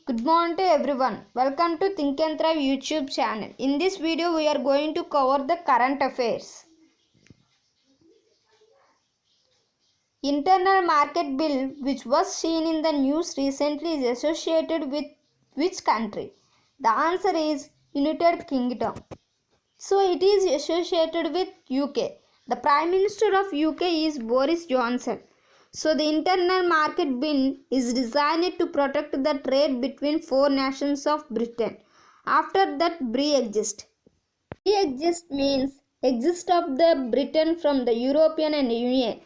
Good morning to everyone. Welcome to Think and Thrive YouTube channel. In this video, we are going to cover the current affairs. Internal market bill, which was seen in the news recently, is associated with which country? The answer is United Kingdom. So it is associated with UK. The Prime Minister of UK is Boris Johnson. So the internal market bill is designed to protect the trade between four nations of Britain. After that, Brexit. Brexit means exit of the Britain from the European Union.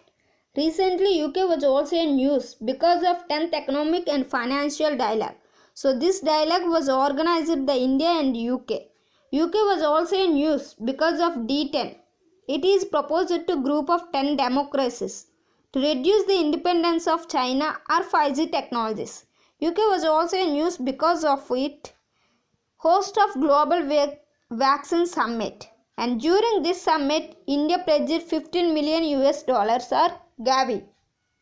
Recently, UK was also in news because of 10th Economic and Financial Dialogue. So this dialogue was organized by India and UK. UK was also in news because of D10. It is proposed to group of 10 democracies to reduce the independence of China or 5G technologies. UK was also in news because of it host of Global Vaccine Summit. And during this summit, India pledged 15 million US dollars or Gavi.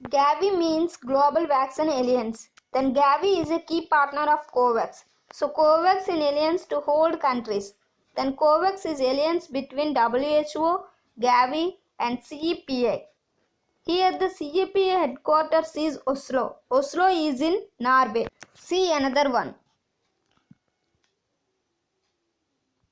Gavi means Global Vaccine Alliance. Then Gavi is a key partner of COVAX. So COVAX in alliance to hold countries. Then COVAX is alliance between WHO, Gavi and CEPI. Here the CEPI headquarters is Oslo. Oslo is in Norway. See another one.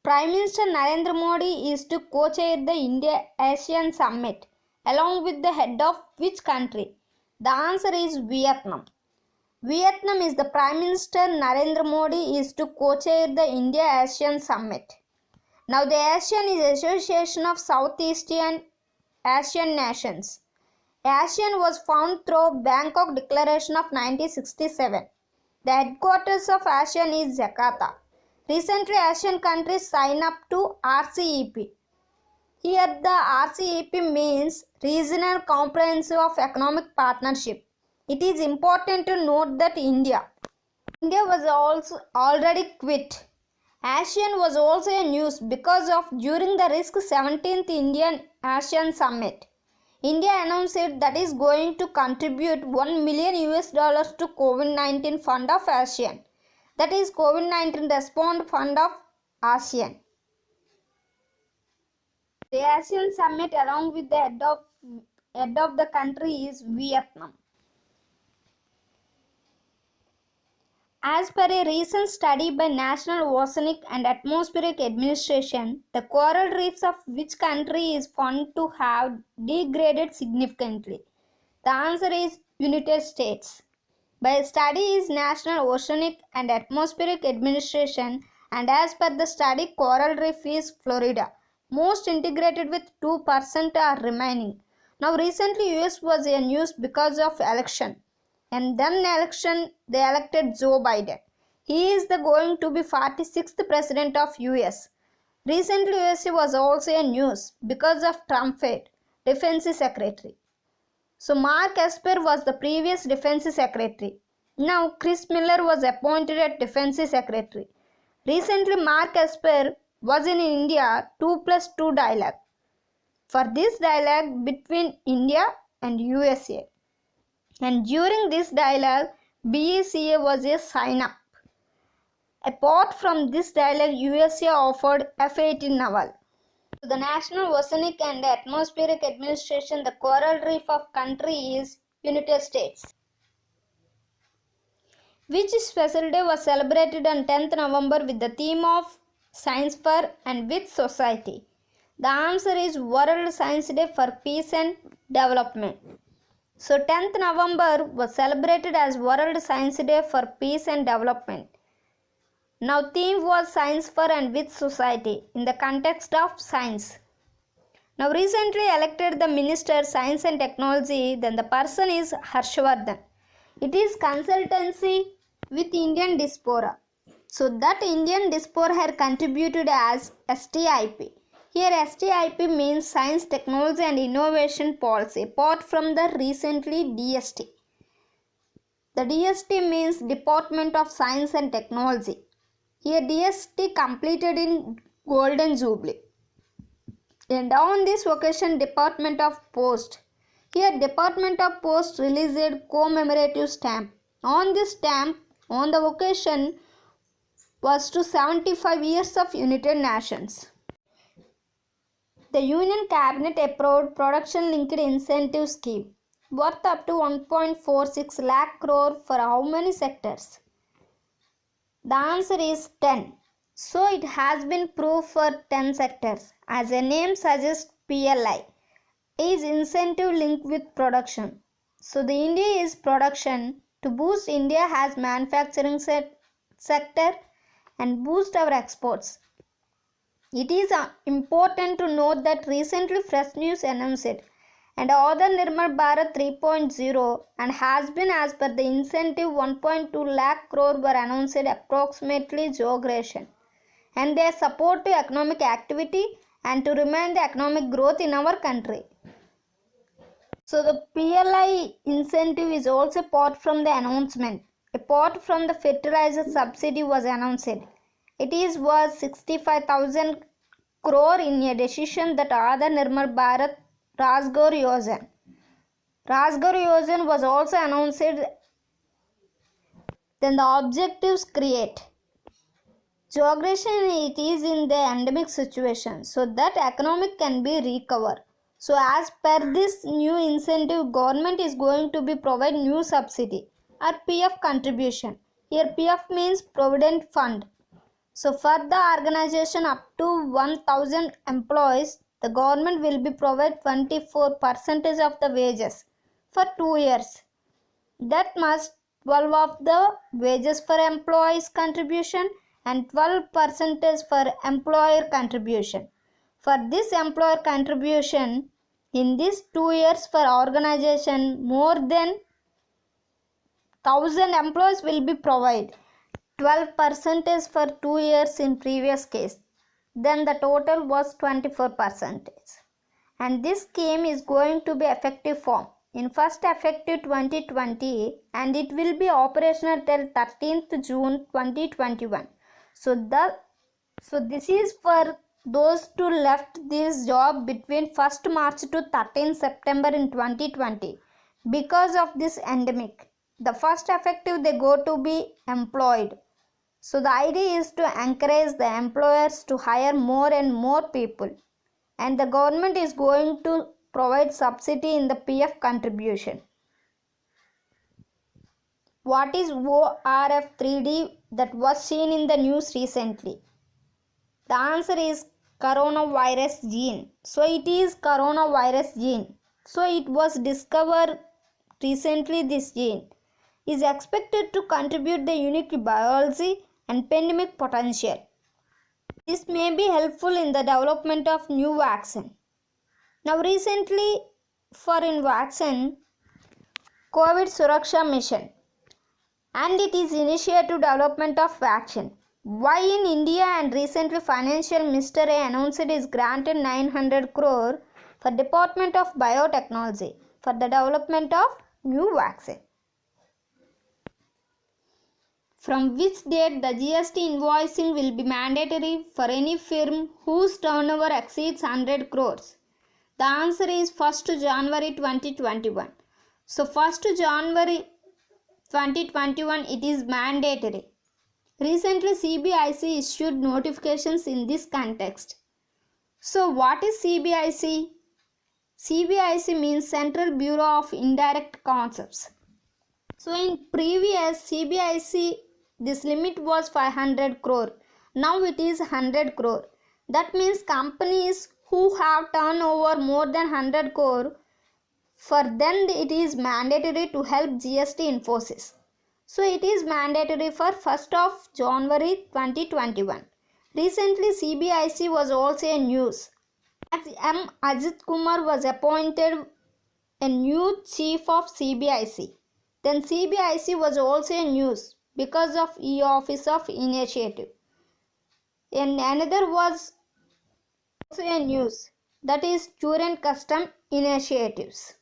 Prime Minister Narendra Modi is to co-chair the India-ASEAN Summit along with the head of which country? The answer is Vietnam. Vietnam is the Prime Minister Narendra Modi is to co-chair the India-ASEAN Summit. Now the ASEAN is Association of Southeast Asian Nations. ASEAN was found through Bangkok Declaration of 1967. The headquarters of ASEAN is Jakarta. Recently, ASEAN countries signed up to RCEP. Here the RCEP means Regional Comprehensive of Economic Partnership. It is important to note that India was also already quit. ASEAN was also in news because of during the risk 17th Indian ASEAN Summit. India announced that is going to contribute 1 million US dollars to COVID-19 fund of ASEAN. That is COVID-19 Response Fund of ASEAN. The ASEAN Summit along with the head of the country is Vietnam. As per a recent study by National Oceanic and Atmospheric Administration, the coral reefs of which country is found to have degraded significantly? The answer is United States. By study is National Oceanic and Atmospheric Administration, and as per the study, coral reef is Florida. Most integrated with 2% are remaining. Now recently US was in news because of election. And then election they elected Joe Biden. He is going to be 46th president of US. Recently USA was also in news because of Trump fate, Defense Secretary. So Mark Esper was the previous Defense Secretary. Now Chris Miller was appointed as Defense Secretary. Recently Mark Esper was in India 2+2 dialogue. For this dialogue between India and USA. And during this dialogue, BECA was a sign-up. Apart from this dialogue, USA offered F-18 naval. To the National Oceanic and Atmospheric Administration, the coral reef of country is United States. Which special day was celebrated on 10th November with the theme of Science for and with Society? The answer is World Science Day for Peace and Development. So 10th November was celebrated as World Science Day for Peace and Development. Now theme was Science for and with Society in the context of science. Now recently elected the Minister Science and Technology, then the person is Harshvardhan. It is consultancy with Indian Diaspora. So that Indian Diaspora had contributed as STIP. Here STIP means Science, Technology and Innovation Policy apart from the recently DST. The DST means Department of Science and Technology. Here DST completed in Golden Jubilee. And on this occasion Department of Post. Here Department of Post released commemorative stamp. On this stamp on the occasion was to 75 years of United Nations. The Union Cabinet approved production-linked incentive scheme worth up to 1.46 lakh crore for how many sectors? The answer is 10. So it has been proved for 10 sectors. As the name suggests, PLI is incentive linked with production. So the India is production to boost India has manufacturing sector and boost our exports. It is important to note that recently Fresh News announced and other Nirmal Bharat 3.0 and has been as per the incentive 1.2 lakh crore were announced approximately geography and their support to economic activity and to remain the economic growth in our country. So the PLI incentive is also part from the announcement. Apart from the fertilizer subsidy was announced. It is worth 65,000 crore in a decision that other Nirmal Bharat Rajgar Yojana. Rajgar Yojana was also announced. Then the objectives create. Geography it is in the endemic situation so that economic can be recovered. So as per this new incentive, government is going to be provide new subsidy or PF contribution. Here PF means Provident Fund. So for the organization up to 1000 employees, the government will be provide 24% of the wages for 2 years. That must 12 of the wages for employees contribution and 12% for employer contribution. For this employer contribution, in these 2 years for organization, more than 1000 employees will be provided. 12% for 2 years in previous case. Then the total was 24%. And this scheme is going to be effective form in first effective 2020 and it will be operational till 13th June 2021. So this is for those who left this job between 1st March to 13th September in 2020 because of this endemic. The first effective they go to be employed. So the idea is to encourage the employers to hire more and more people and the government is going to provide subsidy in the PF contribution. What is ORF3D that was seen in the news recently? The answer is coronavirus gene. So it is coronavirus gene. So it was discovered recently. This gene is expected to contribute the unique biology and pandemic potential. This may be helpful in the development of new vaccine. Now recently for in vaccine COVID Suraksha mission and it is initiative development of vaccine. Why in India and recently Financial Minister announced is granted 900 crore for Department of Biotechnology for the development of new vaccine. From which date the GST invoicing will be mandatory for any firm whose turnover exceeds 100 crores? The answer is 1st January 2021. So 1st January 2021 it is mandatory. Recently CBIC issued notifications in this context. So what is CBIC? CBIC means Central Bureau of Indirect Concepts. So in previous CBIC this limit was 500 crore. Now it is 100 crore. That means companies who have turnover more than 100 crore, for them it is mandatory to help GST Infosys. So it is mandatory for 1st of January 2021. Recently CBIC was also a news. As M. Ajit Kumar was appointed a new chief of CBIC. Then CBIC was also a news because of e-office of initiative. And another was also a news, that is Current Custom Initiatives.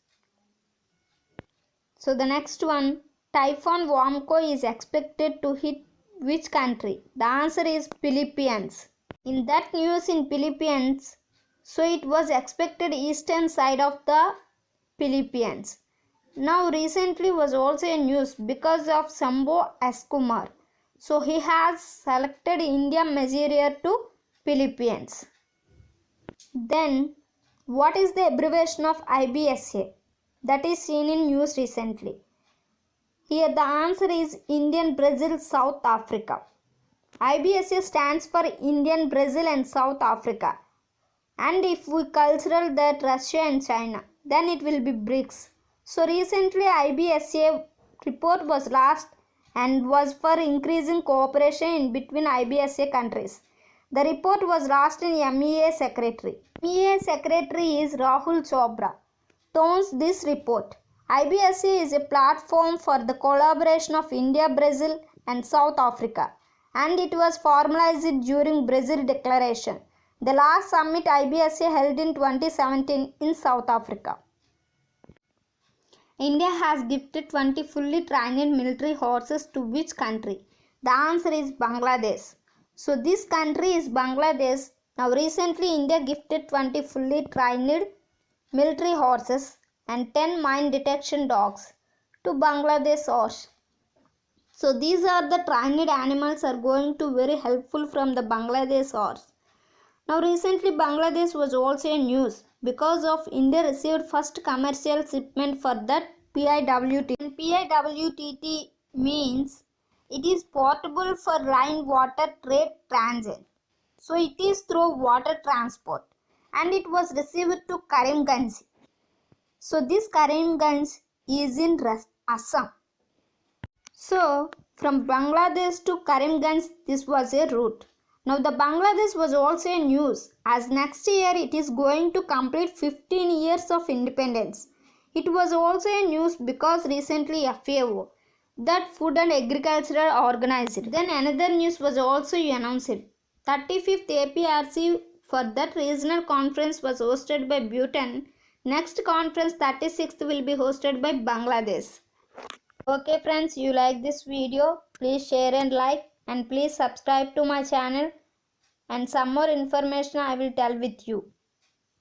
So the next one, Typhoon Wamko is expected to hit which country? The answer is Philippines. In that news in Philippines, so it was expected eastern side of the Philippines. Now recently was also a news because of Sambo Eskumar. So he has selected India measure to Philippines. Then what is the abbreviation of IBSA? That is seen in news recently. Here the answer is Indian Brazil South Africa. IBSA stands for Indian Brazil and South Africa. And if we consider that Russia and China, then it will be BRICS. So recently IBSA report was last and was for increasing cooperation in between IBSA countries. The report was last in MEA Secretary. MEA Secretary is Rahul Chopra. Tones this report. IBSA is a platform for the collaboration of India, Brazil and South Africa, and it was formalized during Brazil Declaration. The last summit IBSA held in 2017 in South Africa. India has gifted 20 fully trained military horses to which country? The answer is Bangladesh. So this country is Bangladesh. Now recently India gifted 20 fully trained military horses and 10 mine detection dogs to Bangladesh horse. So these are the trained animals are going to very helpful from the Bangladesh horse. Now recently Bangladesh was also in news because of India received first commercial shipment for that PIWT. And PIWTT means it is portable for rainwater trade transit. So it is through water transport and it was received to Karimganj. So this Karimganj is in Assam. So from Bangladesh to Karimganj this was a route. Now the Bangladesh was also in news as next year it is going to complete 15 years of independence. It was also in news because recently FAO, that Food and Agriculture organized. Then another news was also announced. 35th APRC for that regional conference was hosted by Bhutan. Next conference 36th will be hosted by Bangladesh. Okay friends, you like this video, please share and like and please subscribe to my channel and some more information I will tell with you.